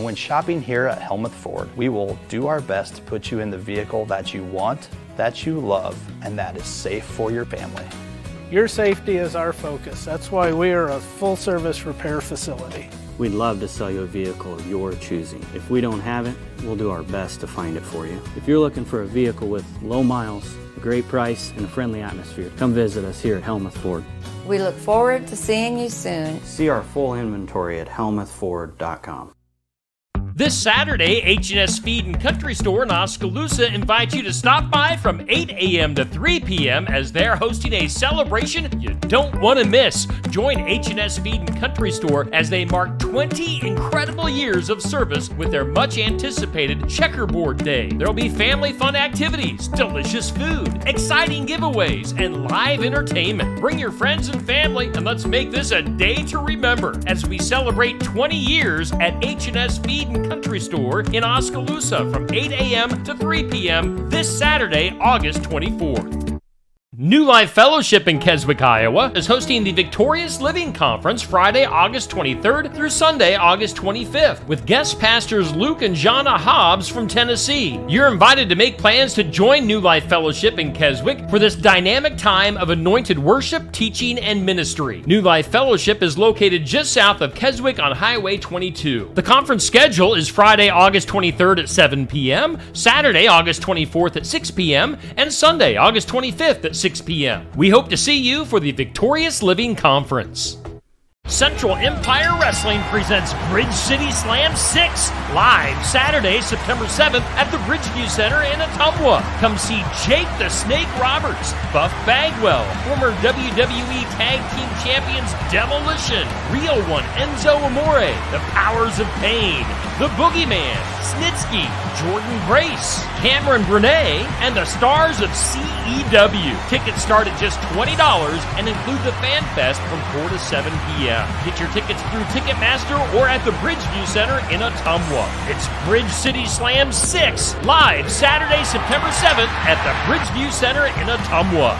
When shopping here at Helmuth Ford, we will do our best to put you in the vehicle that you want, that you love, and that is safe for your family. Your safety is our focus. That's why we are a full-service repair facility. We'd love to sell you a vehicle of your choosing. If we don't have it, we'll do our best to find it for you. If you're looking for a vehicle with low miles, a great price, and a friendly atmosphere, come visit us here at Helmuth Ford. We look forward to seeing you soon. See our full inventory at helmuthford.com. This Saturday, H&S Feed and Country Store in Oskaloosa invites you to stop by from 8 a.m. to 3 p.m. as they're hosting a celebration you don't want to miss. Join H&S Feed and Country Store as they mark 20 incredible years of service with their much-anticipated Checkerboard Day. There'll be family fun activities, delicious food, exciting giveaways, and live entertainment. Bring your friends and family, and let's make this a day to remember as we celebrate 20 years at H&S Feed and Country Store in Oskaloosa from 8 a.m. to 3 p.m. this Saturday, August 24th. New Life Fellowship in Keswick, Iowa is hosting the Victorious Living Conference Friday, August 23rd through Sunday, August 25th, with guest pastors Luke and Jana Hobbs from Tennessee. You're invited to make plans to join New Life Fellowship in Keswick for this dynamic time of anointed worship, teaching, and ministry. New Life Fellowship is located just south of Keswick on Highway 22. The conference schedule is Friday, August 23rd at 7 p.m., Saturday, August 24th at 6 p.m., and Sunday, August 25th at 6 p.m. We hope to see you for the Victorious Living Conference. Central Empire Wrestling presents Bridge City Slam 6 live Saturday, September 7th at the Bridgeview Center in Ottumwa. Come see Jake the Snake Roberts, Buff Bagwell, former WWE Tag Team Champions Demolition, Real One Enzo Amore, The Powers of Pain, The Boogeyman, Snitsky, Jordan Grace, Cameron Burnett, and the stars of CEW. Tickets start at just $20 and include the Fan Fest from 4 to 7 p.m. Get your tickets through Ticketmaster or at the Bridgeview Center in Ottumwa. It's Bridge City Slam 6, live Saturday, September 7th at the Bridgeview Center in Ottumwa.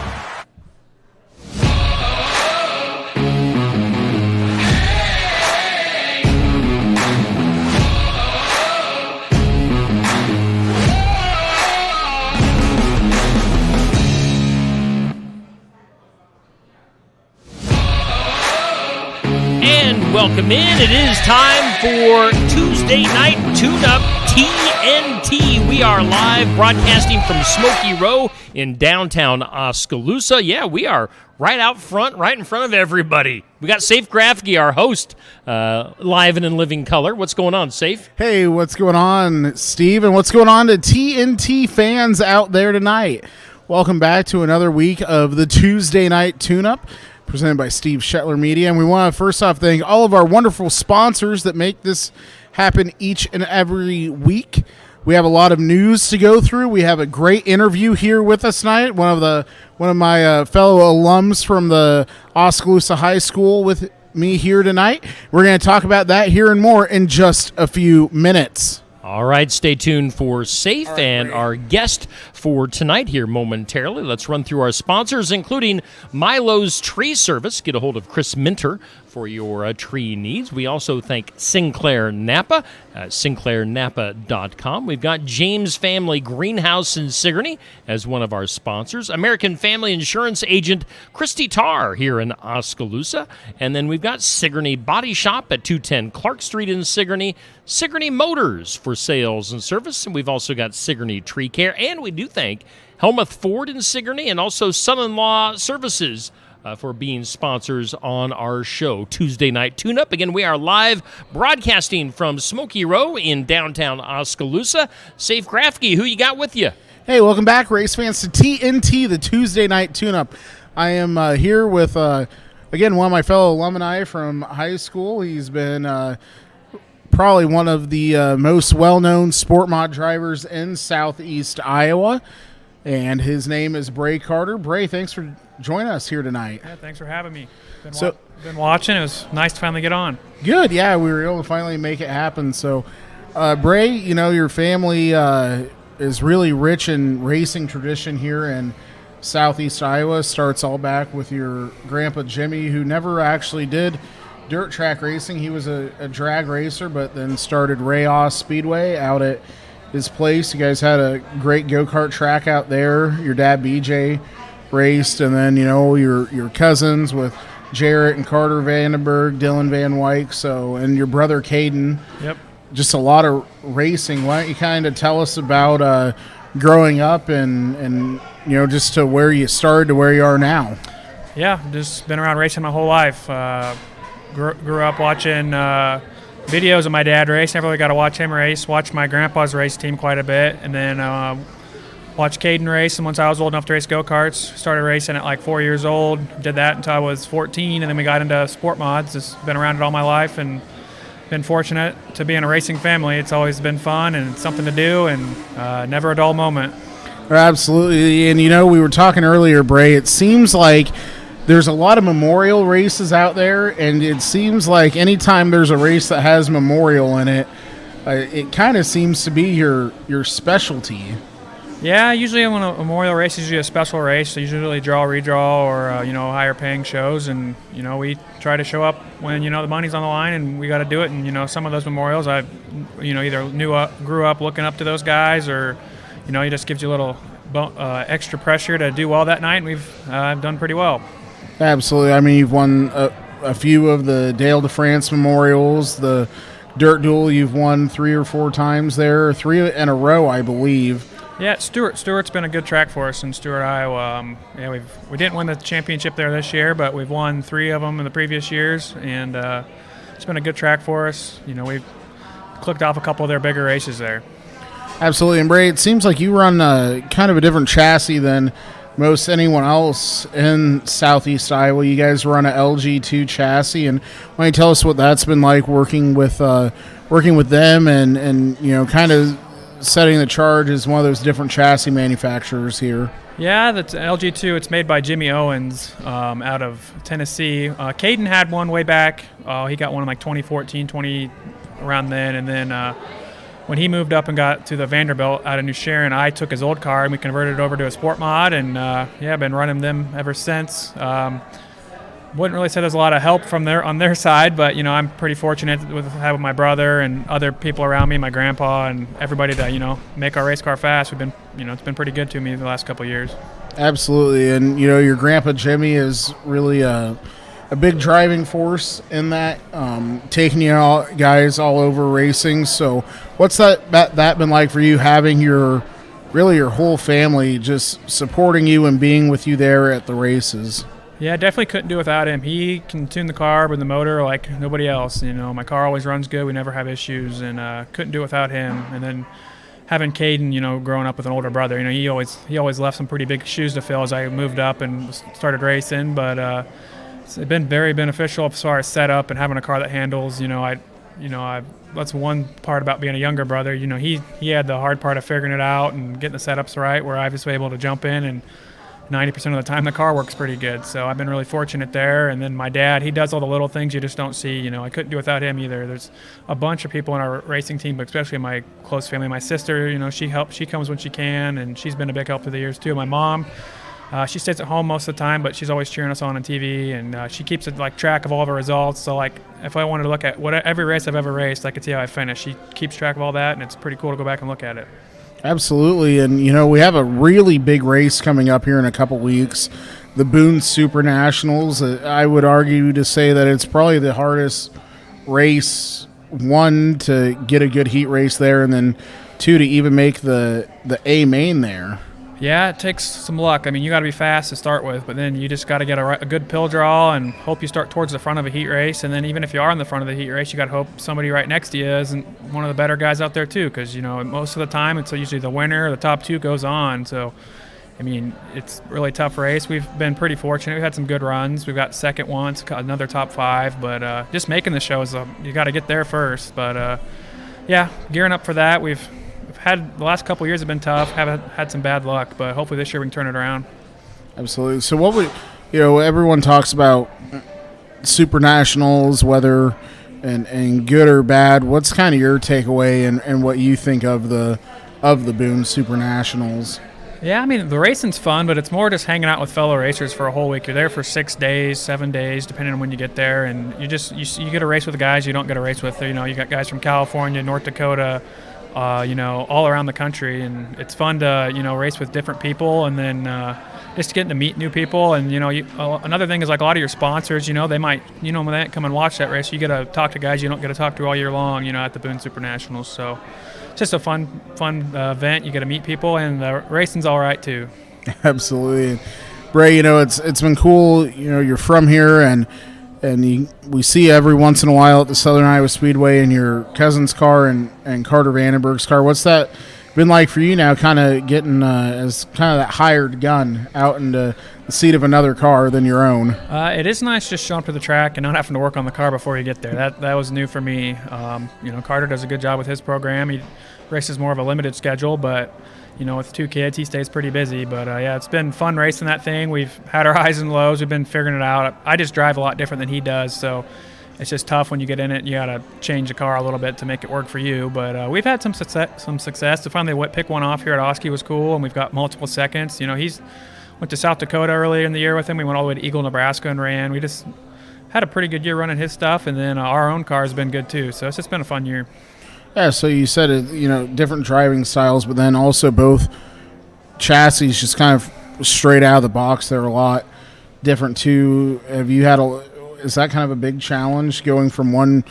And welcome in. It is time for Tuesday Night Tune-Up TNT. We are live broadcasting from Smoky Row in downtown Oskaloosa. Yeah, we are right out front, right in front of everybody. We got Safe Grafke, our host, live and in living color. What's going on, Safe? Hey, what's going on, Steve? And what's going on to TNT fans out there tonight? Welcome back to another week of the Tuesday Night Tune-Up, presented by Steve Shetler Media. And we want to first off thank all of our wonderful sponsors that make this happen each and every week. We have a lot of news to go through. We have a great interview here with us tonight. One of my fellow alums from the Oskaloosa High School with me here tonight. We're going to talk about that here and more in just a few minutes. All right, stay tuned for Safe and our guest for tonight here momentarily. Let's run through our sponsors, including Milo's Tree Service. Get a hold of Chris Minter for your tree needs. We also thank Sinclair Napa, sinclairnapa.com. We've got James Family Greenhouse in Sigourney as one of our sponsors. American Family Insurance Agent Christy Tarr here in Oskaloosa. And then we've got Sigourney Body Shop at 210 Clark Street in Sigourney. Sigourney Motors for sales and service. And we've also got Sigourney Tree Care. And we do thank Helmuth Ford in Sigourney and also Son-in-Law Services for being sponsors on our show, Tuesday Night Tune-Up. Again, we are live broadcasting from Smoky Row in downtown Oskaloosa. Safe Grafke, who you got with you? Hey, welcome back, race fans, to TNT, the Tuesday Night Tune-Up. I am here with, again, one of my fellow alumni from high school. He's been probably one of the most well-known sport mod drivers in southeast Iowa, and his name is Bray Carter. Bray, thanks for joining us here tonight. Yeah, thanks for having me. Been watching. It was nice to finally get on. Good, yeah, we were able to finally make it happen. So, Bray, you know, your family is really rich in racing tradition here in southeast Iowa. Starts all back with your grandpa Jimmy, who never actually did dirt track racing. He was a drag racer, but then started Rayos Speedway out at his place. You guys had a great go-kart track out there. Your dad, BJ, raced, and then, your cousins with Jarrett and Carter Vandenberg, Dylan Van Wyck, and your brother, Caden. Yep. Just a lot of racing. Why don't you kind of tell us about growing up and just to where you started to where you are now? Yeah, just been around racing my whole life. Grew up watching videos of my dad race. Never really got to watch him race. Watched my grandpa's race team quite a bit, and then watched Caden race. And once I was old enough to race go-karts, started racing at like 4 years old. Did that until I was 14, and then we got into sport mods. Just been around it all my life, and been fortunate to be in a racing family. It's always been fun and something to do, and never a dull moment. Absolutely. And we were talking earlier, Bray, it seems like there's a lot of memorial races out there, and it seems like anytime there's a race that has memorial in it, it kind of seems to be your specialty. Yeah, usually when a memorial race is usually a special race, so usually draw, redraw, or higher paying shows, and we try to show up when the money's on the line, and we got to do it. And some of those memorials, I either grew up looking up to those guys, or it just gives you a little extra pressure to do well that night, and we've done pretty well. Absolutely. I mean, you've won a few of the Dale DeFrance memorials, the Dirt Duel. You've won 3 or 4 times there, 3 in a row, I believe. Yeah, Stewart's been a good track for us in Stewart, Iowa. We didn't win the championship there this year, but we've won 3 of them in the previous years, and it's been a good track for us. We've clicked off a couple of their bigger races there. Absolutely. And Bray, it seems like you run kind of a different chassis than most anyone else in Southeast Iowa. You guys run a LG2 chassis, and why don't you tell us what that's been like working with them and kind of setting the charge as one of those different chassis manufacturers here. Yeah, that's LG2. It's made by Jimmy Owens out of Tennessee. Caden had one way back. He got one in like 2014, 20 around then, and then when he moved up and got to the Vanderbilt out of New Sharon, I took his old car and we converted it over to a sport mod, and I've been running them ever since. Wouldn't really say there's a lot of help from on their side, but I'm pretty fortunate with having my brother and other people around me, my grandpa, and everybody to make our race car fast. We've been it's been pretty good to me the last couple of years. Absolutely, and your grandpa Jimmy is really a big driving force in that, taking guys all over racing. So what's that been like for you, having your whole family just supporting you and being with you there at the races? Yeah, definitely couldn't do without him. He can tune the carb and the motor like nobody else. My car always runs good. We never have issues, and couldn't do without him. And then having Caden, growing up with an older brother, he always left some pretty big shoes to fill as I moved up and started racing. But it's been very beneficial as far as setup and having a car that handles. That's one part about being a younger brother. He had the hard part of figuring it out and getting the setups right, where I was able to jump in, and 90% of the time the car works pretty good. So I've been really fortunate there. And then my dad, he does all the little things you just don't see. I couldn't do without him either. There's a bunch of people in our racing team, but especially my close family. My sister, she helps. She comes when she can, and she's been a big help through the years too. My mom, she stays at home most of the time, but she's always cheering us on TV, and she keeps track of all of our results. So if I wanted to look at every race I've ever raced, I could see how I finished. She keeps track of all that, and it's pretty cool to go back and look at it. Absolutely, and we have a really big race coming up here in a couple weeks, the Boone Super Nationals. I would argue to say that it's probably the hardest race, 1, to get a good heat race there, and then 2, to even make the A main there. Yeah, it takes some luck. You got to be fast to start with, but then you just got to get a good pill draw and hope you start towards the front of a heat race. And then even if you are in the front of the heat race, you got to hope somebody right next to you isn't one of the better guys out there too, because most of the time it's usually the winner, the top 2 goes on. So it's a really tough race. We've been pretty fortunate. We've had some good runs. We've got second once, another top 5, but just making the shows, you got to get there first. But gearing up for that. We've had the last couple of years have been tough. Haven't had some bad luck, but hopefully this year we can turn it around. Absolutely. So what everyone talks about Super Nationals, whether and good or bad. What's kind of your takeaway and what you think of the Boone Super Nationals? Yeah, I mean, the racing's fun, but it's more just hanging out with fellow racers for a whole week. You're there for 6 days, 7 days, depending on when you get there, and you get to race with guys you don't get to race with. You know, you got guys from California, North Dakota, you know, all around the country, and it's fun to, you know, race with different people, and then just getting to meet new people. And, you know, another thing is, like, a lot of your sponsors, you know, they might, you know, when they come and watch that race, you get to talk to guys you don't get to talk to all year long, you know, at the Boone Super Nationals. So it's just a fun event. You get to meet people, and the racing's all right too. Absolutely. Bray, you know, it's been cool. You know, you're from here, and we see you every once in a while at the Southern Iowa Speedway in your cousin's car and Carter Vandenberg's car. What's that been like for you now, kind of getting as kind of that hired gun out into the seat of another car than your own? It is nice just showing up to the track and not having to work on the car before you get there. That was new for me. You know, Carter does a good job with his program. He races more of a limited schedule, but, you know, with 2 kids, he stays pretty busy. But, yeah, it's been fun racing that thing. We've had our highs and lows. We've been figuring it out. I just drive a lot different than he does, so it's just tough when you get in it. You got to change the car a little bit to make it work for you. But we've had some success. To finally pick one off here at Oski was cool, and we've got multiple seconds. You know, he's went to South Dakota earlier in the year with him. We went all the way to Eagle, Nebraska, and ran. We just had a pretty good year running his stuff, and then our own car has been good too. So it's just been a fun year. Yeah, so you said it, you know, different driving styles, but then also both chassis just kind of straight out of the box. They're a lot different too. Have you had is that kind of a big challenge going from one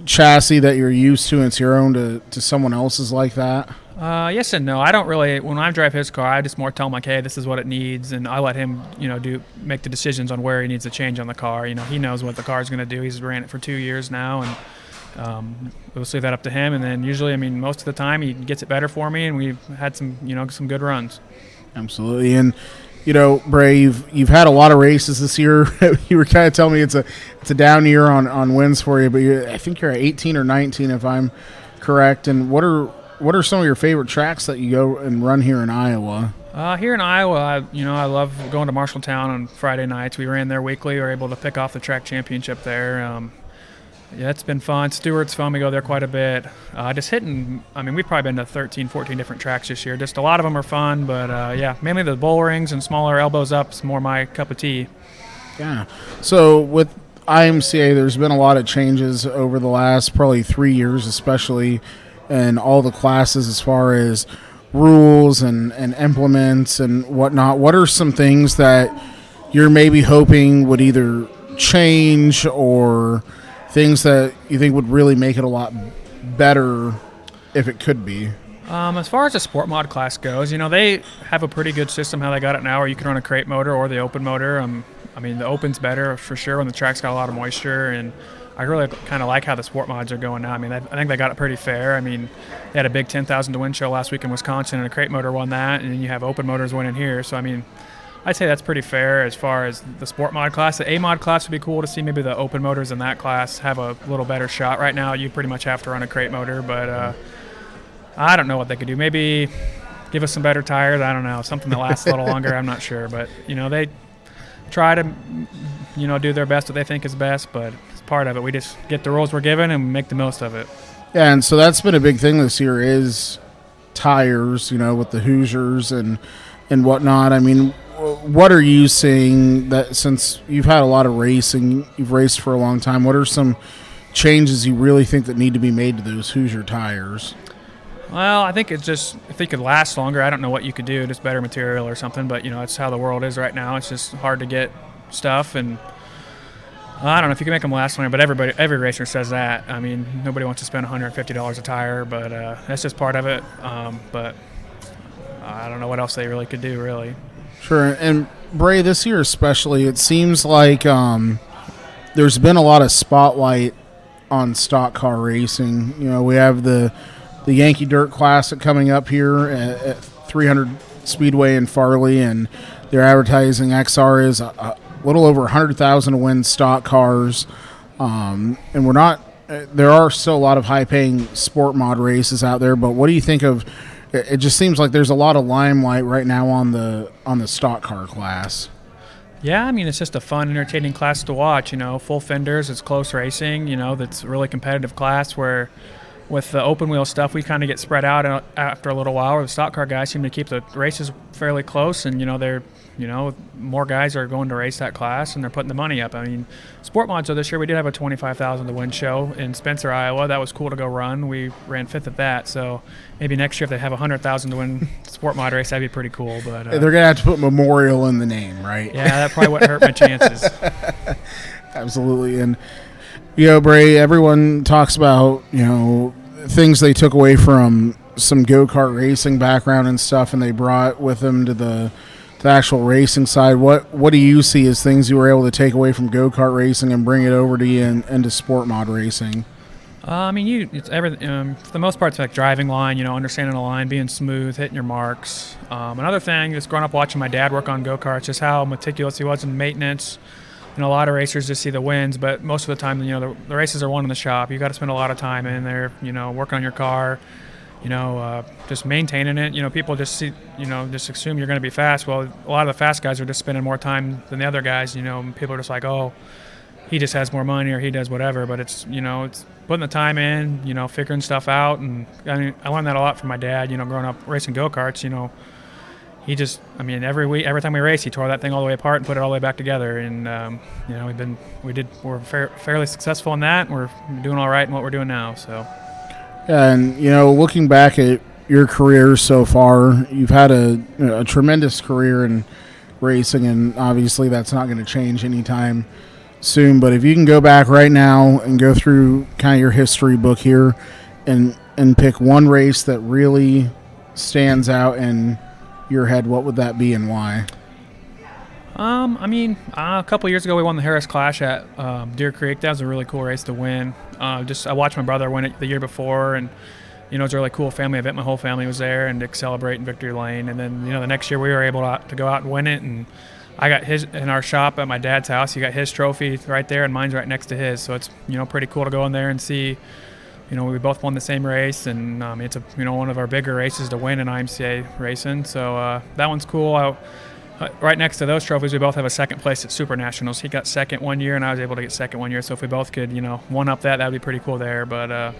chassis that you're used to and it's your own to someone else's like that? Yes and no. I don't really, when I drive his car, I just more tell him, like, hey, this is what it needs, and I let him, you know, make the decisions on where he needs to change on the car. You know, he knows what the car's going to do. He's ran it for 2 years now, and we'll leave that up to him. And then usually, I mean, most of the time he gets it better for me, and we've had some, you know, some good runs. Absolutely. And, you know, Bray, you've had a lot of races this year. You were kind of telling me it's a down year on wins for you, but I think you're at 18 or 19 if I'm correct. And what are some of your favorite tracks that you go and run here in Iowa? Here in Iowa, I love going to Marshalltown on Friday nights. We ran there weekly. We were able to pick off the track championship there. Yeah, it's been fun. Stewart's fun. We go there quite a bit. Just hitting, I mean, we've probably been to 13, 14 different tracks this year. Just a lot of them are fun, but yeah, mainly the bull rings and smaller elbows up is more my cup of tea. Yeah. So with IMCA, there's been a lot of changes over the last probably 3 years, especially in all the classes as far as rules and implements and whatnot. What are some things that you're maybe hoping would either change or things that you think would really make it a lot better if it could be? As far as the sport mod class goes, they have a pretty good system how they got it now, where you can run a crate motor or the open motor. I mean, the open's better for sure when the track's got a lot of moisture, and I really kind of like how the sport mods are going now. I mean, I think they got it pretty fair. I mean, they had a big 10,000 to win show last week in Wisconsin, and a crate motor won that, and then you have open motors winning here. So, I mean, I'd say that's pretty fair as far as the sport mod class. The A mod class would be cool to see maybe the open motors in that class have a little better shot. Right now, you pretty much have to run a crate motor, but I don't know what they could do. Maybe give us some better tires. I don't know, something that lasts a little longer. I'm not sure, but they try to do their best what they think is best, but it's part of it. We just get the rules we're given and make the most of it. Yeah, and so that's been a big thing this year is tires, with the Hoosiers and whatnot. I mean, what are you seeing that, since you've had a lot of racing, you've raced for a long time, what are some changes you really think that need to be made to those Hoosier tires? Well, I think it's just, if they could last longer, I don't know what you could do, just better material or something, but it's how the world is right now. It's just hard to get stuff, and I don't know if you can make them last longer, but every racer says that. I mean, nobody wants to spend $150 a tire, but that's just part of it. But I don't know what else they really could do, really. Sure. And Bray, this year especially, it seems like there's been a lot of spotlight on stock car racing. We have the Yankee Dirt Classic coming up here at 300 Speedway in Farley, and they're advertising XR is a little over 100,000 to win stock cars. And there are still a lot of high-paying sport mod races out there, but what do you think of? It just seems like there's a lot of limelight right now on the stock car class. Yeah, I mean, it's just a fun, entertaining class to watch. Full fenders, it's close racing. That's a really competitive class where, with the open wheel stuff, we kind of get spread out after a little while. Where the stock car guys seem to keep the races fairly close, and more guys are going to race that class, and they're putting the money up. I mean, Sport Mod. So this year we did have a $25,000 to win show in Spencer, Iowa. That was cool to go run. We ran 5th at that. So maybe next year if they have a $100,000 to win Sport Mod race, that'd be pretty cool. But they're gonna have to put Memorial in the name, right? Yeah, that probably wouldn't hurt my chances. Absolutely. And Bray, everyone talks about things they took away from some go-kart racing background and stuff, and they brought with them to the actual racing side. What do you see as things you were able to take away from go-kart racing and bring it over to you into sport mod racing? I mean, it's everything. For the most part, it's like driving line, understanding the line, being smooth, hitting your marks. Another thing, just growing up watching my dad work on go-karts, just how meticulous he was in maintenance. A lot of racers just see the wins, but most of the time, the races are won in the shop. You got to spend a lot of time in there, working on your car, just maintaining it. People just see, just assume you're going to be fast. Well, a lot of the fast guys are just spending more time than the other guys. People are just like, oh, he just has more money or he does whatever. But it's, it's putting the time in, figuring stuff out. And I learned that a lot from my dad. Growing up racing go-karts. He just, every time we race, he tore that thing all the way apart and put it all the way back together. And we're fairly successful in that. We're doing all right in what we're doing now. So. Yeah, and looking back at your career so far, you've had a tremendous career in racing, and obviously that's not going to change anytime soon. But if you can go back right now and go through kind of your history book here, and pick one race that really stands out in your head, what would that be and why? A couple of years ago we won the Harris Clash at Deer Creek. That was a really cool race to win. I watched my brother win it the year before, and it was a really cool family event. My whole family was there and to celebrate in Victory Lane. And then the next year we were able to go out and win it, and I got his in our shop at my dad's house. He got his trophy right there, and mine's right next to his. So it's pretty cool to go in there and see. We both won the same race, and it's one of our bigger races to win in IMCA racing. So that one's cool. Right next to those trophies, we both have a second place at Super Nationals. He got second one year, and I was able to get second one year. So if we both could, one up that would be pretty cool there. But yeah,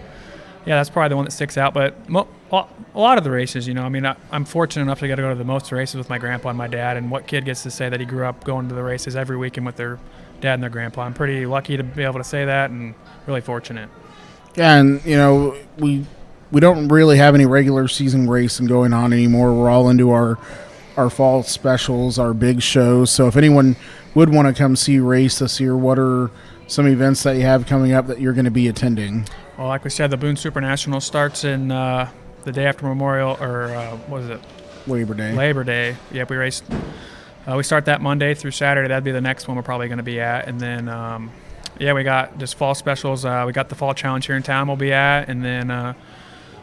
that's probably the one that sticks out. But a lot of the races, I'm fortunate enough to get to go to the most races with my grandpa and my dad. And what kid gets to say that he grew up going to the races every weekend with their dad and their grandpa? I'm pretty lucky to be able to say that, and really fortunate. Yeah, and we don't really have any regular season racing going on anymore. We're all into our fall specials, our big shows. So if anyone would want to come see you race this year, what are some events that you have coming up that you're going to be attending? Well, like we said, the Boone Super National starts in the day after Memorial, or what is it? Labor Day. Labor Day. Yep, we raced. We start that Monday through Saturday. That'd be the next one we're probably going to be at. And then, we got just fall specials. We got the Fall Challenge here in town we'll be at. And then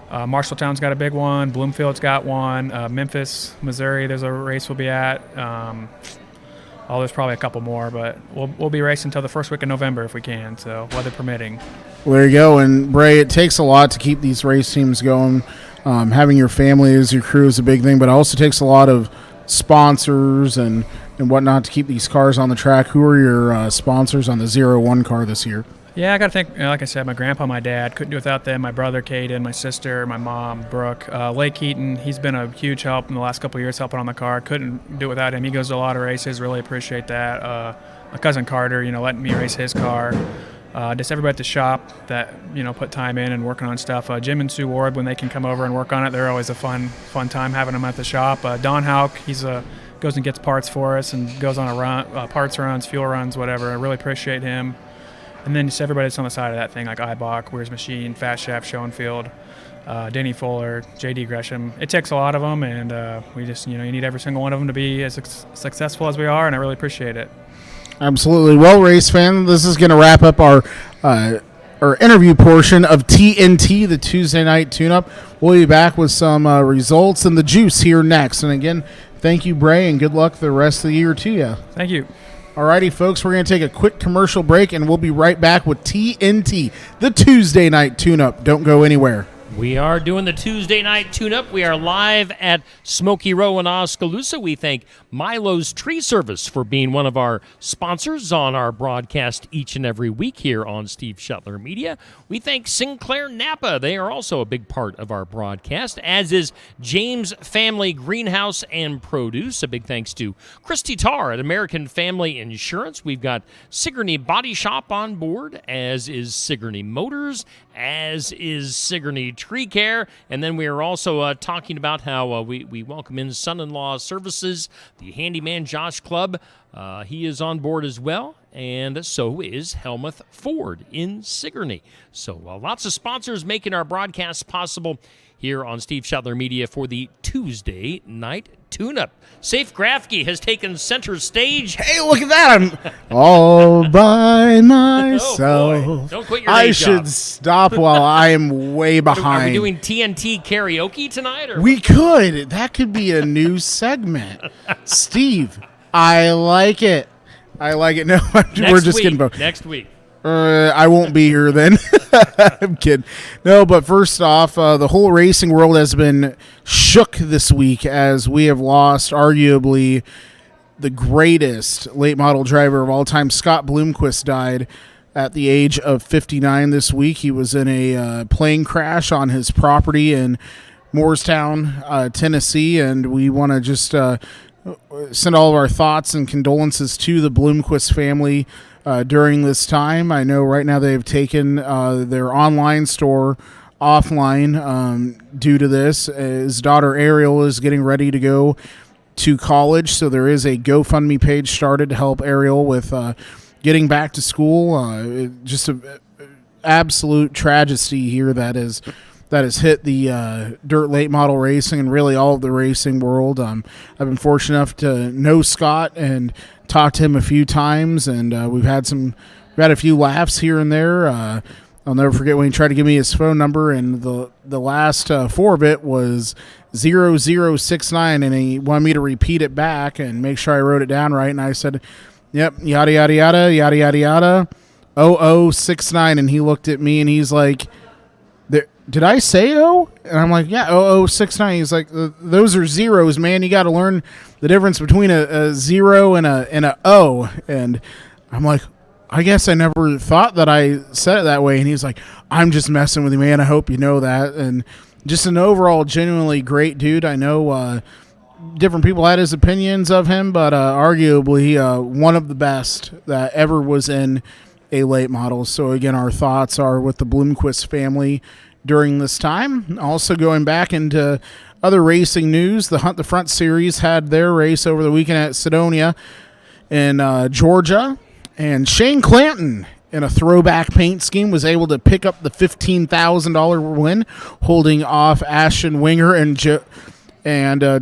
Marshalltown's got a big one. Bloomfield's got one. Memphis, Missouri, there's a race we'll be at. There's probably a couple more, but we'll be racing until the first week of November if we can, so weather permitting. Well, there you go. And, Bray, it takes a lot to keep these race teams going. Having your family as your crew is a big thing, but it also takes a lot of sponsors and whatnot to keep these cars on the track. Who are your sponsors on the 0-1 car this year? Yeah, I got to think, like I said, my grandpa, my dad, couldn't do without them, my brother, Caden, my sister, my mom, Brooke. Lake Keaton, he's been a huge help in the last couple of years helping on the car. Couldn't do it without him. He goes to a lot of races, really appreciate that. My cousin Carter, letting me race his car. Just everybody at the shop that, put time in and working on stuff. Jim and Sue Ward, when they can come over and work on it, they're always a fun time having them at the shop. Don Hauk, he's goes and gets parts for us and goes on a run, parts runs, fuel runs, whatever. I really appreciate him. And then just everybody that's on the side of that thing, like Ibach, Weir's Machine, Fast Shaft, Schoenfield, Denny Fuller, J.D. Gresham. It takes a lot of them, and we just, you need every single one of them to be as successful as we are, and I really appreciate it. Absolutely. Well, race fan, this is going to wrap up our interview portion of TNT, the Tuesday Night Tune-Up. We'll be back with some results and the juice here next. And again, thank you, Bray, and good luck the rest of the year to you. Thank you. Alrighty, folks, we're going to take a quick commercial break, and we'll be right back with TNT, the Tuesday Night Tune-Up. Don't go anywhere. We are doing the Tuesday night tune-up. We are live at Smoky Row in Oskaloosa. We thank Milo's Tree Service for being one of our sponsors on our broadcast each and every week here on Steve Shetler Media. We thank Sinclair Napa. They are also a big part of our broadcast, as is James Family Greenhouse and Produce. A big thanks to Christy Tarr at American Family Insurance. We've got Sigourney Body Shop on board, as is Sigourney Motors, as is Sigourney Tree Care. And then we are also talking about how we welcome in Son-in-Law Services, the Handyman Josh Club. He is on board as well, and so is Helmuth Ford in Sigourney. So lots of sponsors making our broadcasts possible here on Steve Shetler Media for the Tuesday night tune-up. Safe Grafke has taken center stage. Hey, look at that! I'm all by myself. Oh boy. Don't quit your I day should job. stop while I am way Are behind. we doing TNT karaoke tonight? Or We could. That could be a new segment. Steve, I like it. I like it. No, we're just kidding. Next week. I won't be here then. I'm kidding. No, but first off, the whole racing world has been shook this week as we have lost arguably the greatest late model driver of all time. Scott Bloomquist died at the age of 59 this week. He was in a plane crash on his property in Moorestown, Tennessee, and we want to just send all of our thoughts and condolences to the Bloomquist family during this time. I know right now they've taken their online store offline due to this. His daughter Ariel is getting ready to go to college, so there is a GoFundMe page started to help Ariel with getting back to school. Just an absolute tragedy here that has hit the dirt late model racing and really all of the racing world. I've been fortunate enough to know Scott and talk to him a few times, and we've had a few laughs here and there. I'll never forget when he tried to give me his phone number, and the last four of it was 0069, and he wanted me to repeat it back and make sure I wrote it down right. And I said, "Yep, yada yada yada yada yada yada 0069," and he looked at me and he's like, "Did I say O?" And I'm like, "Yeah, 0069." He's like, "Those are zeros, man. You got to learn the difference between a zero and a O." And I'm like, "I guess I never thought that I said it that way." And he's like, "I'm just messing with you, man. I hope you know that." And just an overall genuinely great dude. I know different people had his opinions of him, but arguably one of the best that ever was in a late model. So again, our thoughts are with the Bloomquist family during this time. Also going back into other racing news, the Hunt the Front Series had their race over the weekend at Sedonia in Georgia, and Shane Clanton in a throwback paint scheme was able to pick up the $15,000 win, holding off Ashton Winger and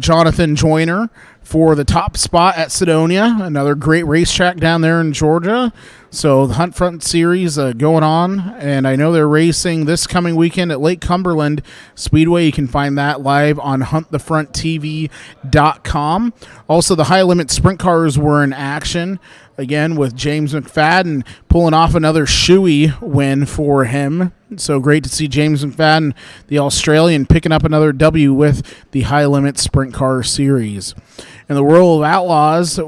Jonathan Joyner for the top spot at Sedonia, another great racetrack down there in Georgia. So the Hunt Front Series going on, and I know they're racing this coming weekend at Lake Cumberland Speedway. You can find that live on HuntTheFrontTV.com. Also, the High Limit Sprint Cars were in action, again with James McFadden pulling off another shoey win for him. So great to see James McFadden, the Australian, picking up another W with the High Limit Sprint Car Series. In the World of Outlaws,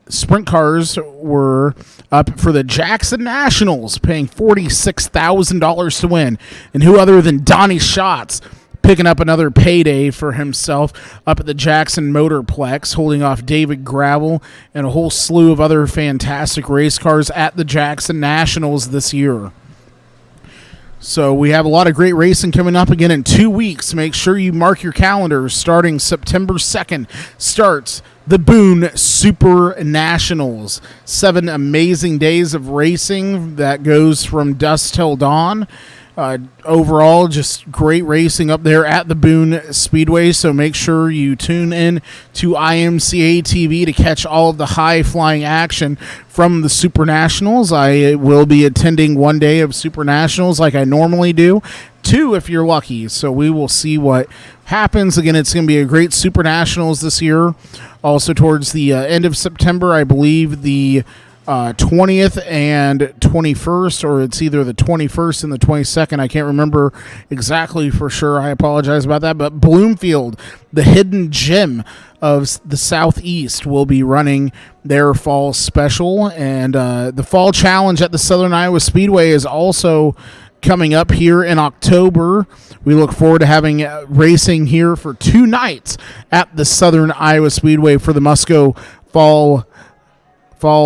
sprint cars were up for the Jackson Nationals, paying $46,000 to win. And who other than Donnie Schatz picking up another payday for himself up at the Jackson Motorplex, holding off David Gravel and a whole slew of other fantastic race cars at the Jackson Nationals this year. So we have a lot of great racing coming up again in 2 weeks. Make sure you mark your calendars. Starting September 2nd starts the Boone Super Nationals. 7 amazing days of racing that goes from dusk till dawn. Overall, just great racing up there at the Boone Speedway, so make sure you tune in to IMCA TV to catch all of the high-flying action from the Super Nationals. I will be attending one day of Super Nationals like I normally do, 2 if you're lucky, so we will see what happens. Again, it's going to be a great Super Nationals this year. Also, towards the end of September, I believe the 20th and 21st, or it's either the 21st and the 22nd. I can't remember exactly for sure. I apologize about that. But Bloomfield, the hidden gem of the Southeast, will be running their fall special. And the fall challenge at the Southern Iowa Speedway is also coming up here in October. We look forward to having racing here for 2 nights at the Southern Iowa Speedway for the Musco Fall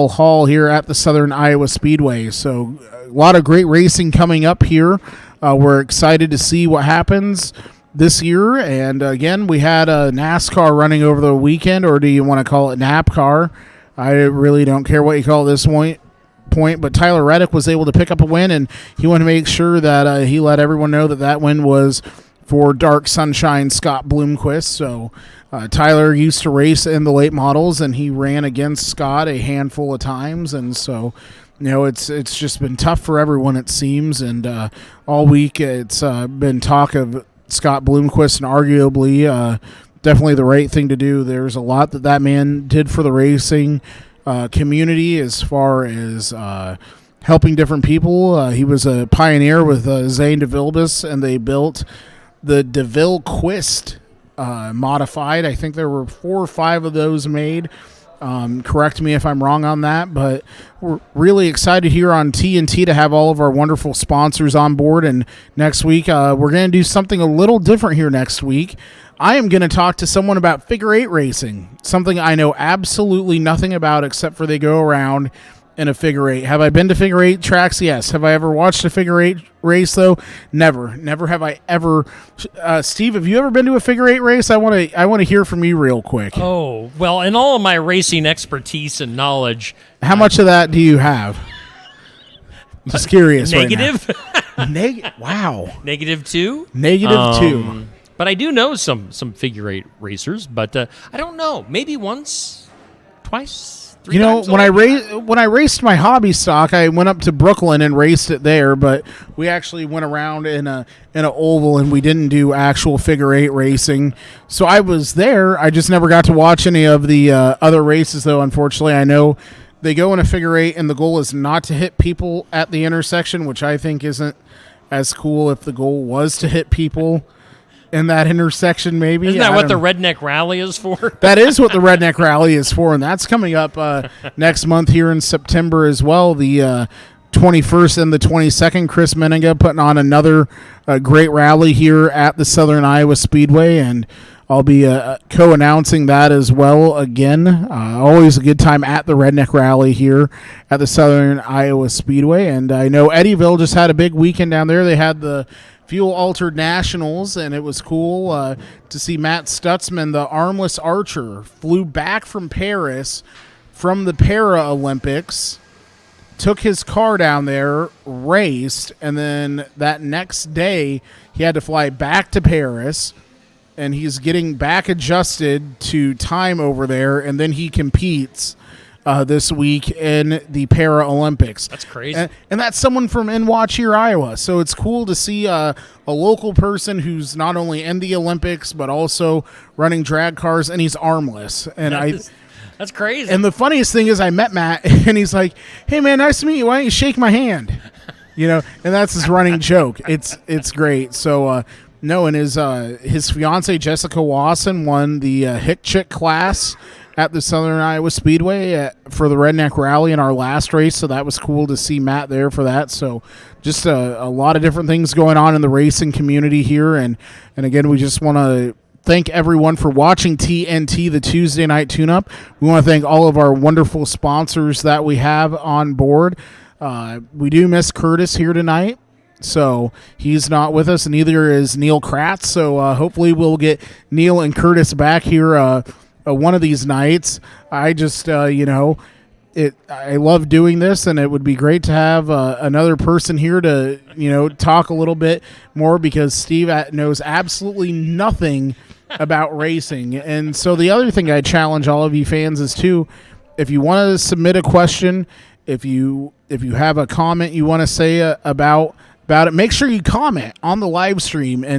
Haul here at the Southern Iowa Speedway. So a lot of great racing coming up here. We're excited to see what happens this year. And again, we had a NASCAR running over the weekend, or do you want to call it NAPCAR? I really don't care what you call it this point, but Tyler Reddick was able to pick up a win, and he wanted to make sure that he let everyone know that win was for Dark Sunshine Scott Bloomquist. So Tyler used to race in the late models, and he ran against Scott a handful of times, and so it's just been tough for everyone, it seems. And all week it's been talk of Scott Bloomquist, and arguably definitely the right thing to do. There's a lot that man did for the racing community as far as helping different people. He was a pioneer with Zane DeVilbiss, and they built the DeVille Quist modified. I think there were 4 or 5 of those made. Correct me if I'm wrong on that, but we're really excited here on TNT to have all of our wonderful sponsors on board. And next week, we're going to do something a little different here next week. I am going to talk to someone about figure 8 racing, something I know absolutely nothing about except for they go around in a figure 8. Have I been to figure 8 tracks? Yes. Have I ever watched a figure 8 race, though? Never. Never have I ever. Steve, have you ever been to a figure 8 race? I want to hear from you real quick. Oh, well, in all of my racing expertise and knowledge. How much of that do you have? Just curious. Negative? Right wow. -2? -2. But I do know some figure 8 racers, but I don't know. Maybe once, twice, 3 times. When I raced my hobby stock, I went up to Brooklyn and raced it there, but we actually went around in an oval, and we didn't do actual figure 8 racing. So I was there. I just never got to watch any of the other races, though. Unfortunately, I know they go in a figure 8, and the goal is not to hit people at the intersection, which I think isn't as cool if the goal was to hit people in that intersection. Maybe isn't that what the Redneck Rally is for? That is what the Redneck Rally is for, and that's coming up next month here in September as well. The 21st and the 22nd, Chris Meninga putting on another great rally here at the Southern Iowa Speedway, and I'll be co-announcing that as well again. Always a good time at the Redneck Rally here at the Southern Iowa Speedway. And I know Eddyville just had a big weekend down there. They had the Fuel Altered Nationals, and it was cool to see Matt Stutzman, the armless archer, flew back from Paris from the Paralympics, took his car down there, raced, and then that next day he had to fly back to Paris, and he's getting back adjusted to time over there, and then he competes this week in the Paralympics. That's crazy. And that's someone from Inwacheer, Iowa. So it's cool to see a local person who's not only in the Olympics, but also running drag cars, and he's armless. And that's crazy. And the funniest thing is I met Matt, and he's like, "Hey, man, nice to meet you. Why don't you shake my hand?" And that's his running joke. It's great. So, no, and his fiance Jessica Wasson won the Hick Chick class at the Southern Iowa Speedway for the Redneck Rally in our last race, so that was cool to see Matt there for that. So just a lot of different things going on in the racing community here, and again, we just want to thank everyone for watching TNT, the Tuesday Night Tune-Up. We want to thank all of our wonderful sponsors that we have on board. We do miss Curtis here tonight, so he's not with us, and neither is Neil Kratz, so hopefully we'll get Neil and Curtis back here one of these nights. I just, I love doing this, and it would be great to have another person here to, talk a little bit more, because Steve knows absolutely nothing about racing. And so the other thing I challenge all of you fans is too, if you want to submit a question, if you have a comment you want to say about it, make sure you comment on the live stream and